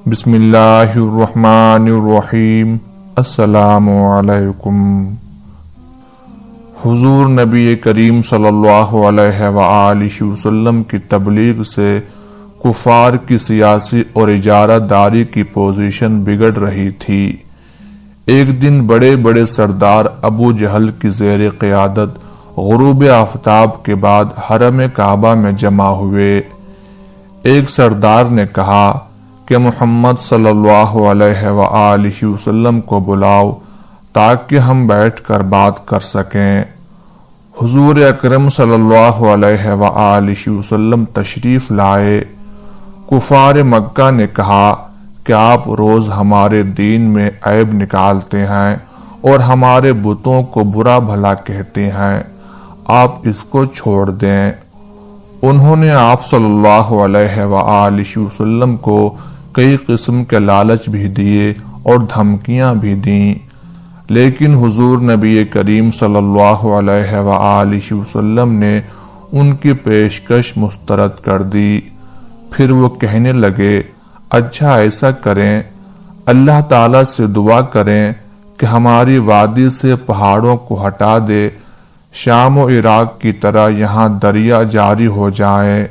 بسم اللہ الرحمن الرحیم۔ السلام علیکم۔ حضور نبی کریم صلی اللہ علیہ وآلہ وسلم کی تبلیغ سے کفار کی سیاسی اور اجارہ داری کی پوزیشن بگڑ رہی تھی۔ ایک دن بڑے بڑے سردار ابو جہل کی زیر قیادت غروب آفتاب کے بعد حرم کعبہ میں جمع ہوئے۔ ایک سردار نے کہا کہ محمد صلی اللہ علیہ وآلہ وسلم کو بلاؤ تاکہ ہم بیٹھ کر بات کر سکیں۔ حضور اکرم صلی اللہ علیہ وآلہ وسلم تشریف لائے۔ کفار مکہ نے کہا کہ آپ روز ہمارے دین میں عیب نکالتے ہیں اور ہمارے بتوں کو برا بھلا کہتے ہیں، آپ اس کو چھوڑ دیں۔ انہوں نے آپ صلی اللہ علیہ وآلہ وسلم کو کئی قسم کے لالچ بھی دیے اور دھمکیاں بھی دیں، لیکن حضور نبی کریم صلی اللہ علیہ وآلہ وسلم نے ان کی پیشکش مسترد کر دی۔ پھر وہ کہنے لگے، اچھا ایسا کریں، اللہ تعالیٰ سے دعا کریں کہ ہماری وادی سے پہاڑوں کو ہٹا دے، شام و عراق کی طرح یہاں دریا جاری ہو جائیں،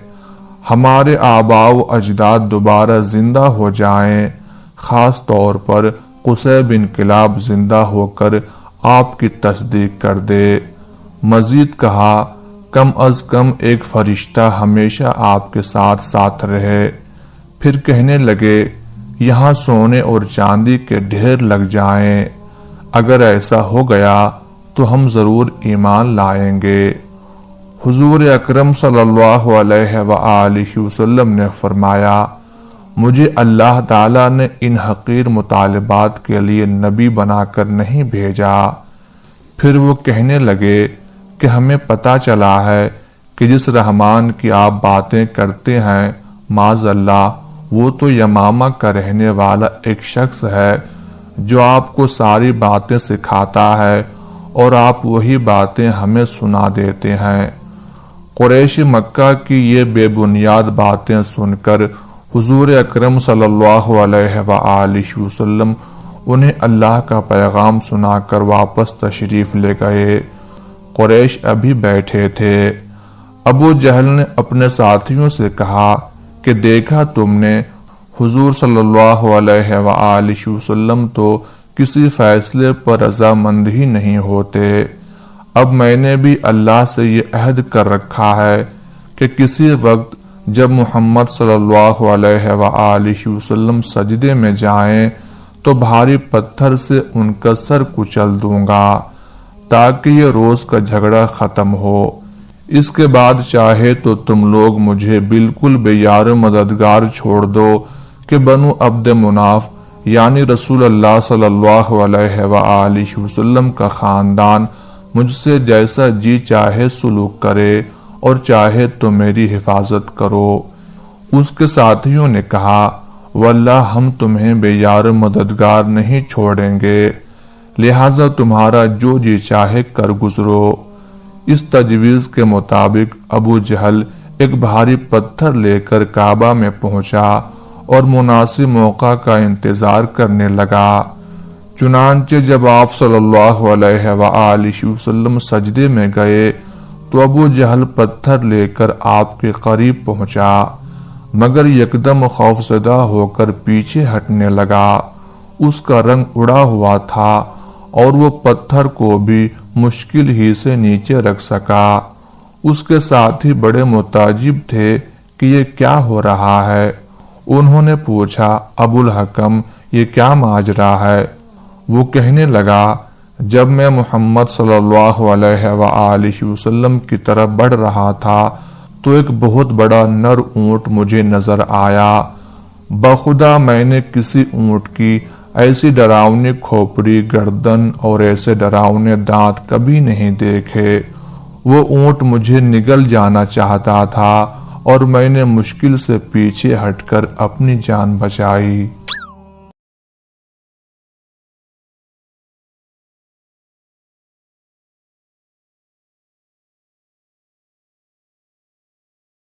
ہمارے آباء و اجداد دوبارہ زندہ ہو جائیں، خاص طور پر قصی بن کلاب زندہ ہو کر آپ کی تصدیق کر دے۔ مزید کہا، کم از کم ایک فرشتہ ہمیشہ آپ کے ساتھ ساتھ رہے۔ پھر کہنے لگے، یہاں سونے اور چاندی کے ڈھیر لگ جائیں، اگر ایسا ہو گیا تو ہم ضرور ایمان لائیں گے۔ حضور اکرم صلی اللہ علیہ وآلہ وسلم نے فرمایا، مجھے اللہ تعالیٰ نے ان حقیر مطالبات کے لیے نبی بنا کر نہیں بھیجا۔ پھر وہ کہنے لگے کہ ہمیں پتہ چلا ہے کہ جس رحمان کی آپ باتیں کرتے ہیں، معاذ اللہ وہ تو یمامہ کا رہنے والا ایک شخص ہے جو آپ کو ساری باتیں سکھاتا ہے اور آپ وہی باتیں ہمیں سنا دیتے ہیں۔ قریش مکہ کی یہ بے بنیاد باتیں سن کر حضور اکرم صلی اللہ علیہ وآلہ وسلم انہیں اللہ کا پیغام سنا کر واپس تشریف لے گئے۔ قریش ابھی بیٹھے تھے۔ ابو جہل نے اپنے ساتھیوں سے کہا کہ دیکھا تم نے، حضور صلی اللہ علیہ وآلہ وسلم تو کسی فیصلے پر رضامند ہی نہیں ہوتے۔ اب میں نے بھی اللہ سے یہ عہد کر رکھا ہے کہ کسی وقت جب محمد صلی اللہ علیہ وآلہ وسلم سجدے میں جائیں تو بھاری پتھر سے ان کا سر کچل دوں گا تاکہ یہ روز کا جھگڑا ختم ہو۔ اس کے بعد چاہے تو تم لوگ مجھے بالکل بے یار مددگار چھوڑ دو کہ بنو عبد مناف یعنی رسول اللہ صلی اللہ علیہ وآلہ وسلم کا خاندان مجھ سے جیسا جی چاہے سلوک کرے اور چاہے تو میری حفاظت کرو۔ اس کے ساتھیوں نے کہا، واللہ ہم تمہیں بے یار مددگار نہیں چھوڑیں گے، لہٰذا تمہارا جو جی چاہے کر گزرو۔ اس تجویز کے مطابق ابو جہل ایک بھاری پتھر لے کر کعبہ میں پہنچا اور مناسب موقع کا انتظار کرنے لگا۔ چنانچہ جب آپ صلی اللہ علیہ وآلہ وسلم سجدے میں گئے تو ابو جہل پتھر لے کر آپ کے قریب پہنچا، مگر یکدم خوف زدہ ہو کر پیچھے ہٹنے لگا۔ اس کا رنگ اڑا ہوا تھا اور وہ پتھر کو بھی مشکل ہی سے نیچے رکھ سکا۔ اس کے ساتھی بڑے متعجب تھے کہ یہ کیا ہو رہا ہے۔ انہوں نے پوچھا، ابو الحکم یہ کیا ماجرا ہے؟ وہ کہنے لگا، جب میں محمد صلی اللہ علیہ وآلہ وسلم کی طرف بڑھ رہا تھا تو ایک بہت بڑا نر اونٹ مجھے نظر آیا۔ بخدا میں نے کسی اونٹ کی ایسی ڈراؤنی کھوپڑی گردن اور ایسے ڈراؤنے دانت کبھی نہیں دیکھے۔ وہ اونٹ مجھے نگل جانا چاہتا تھا اور میں نے مشکل سے پیچھے ہٹ کر اپنی جان بچائی۔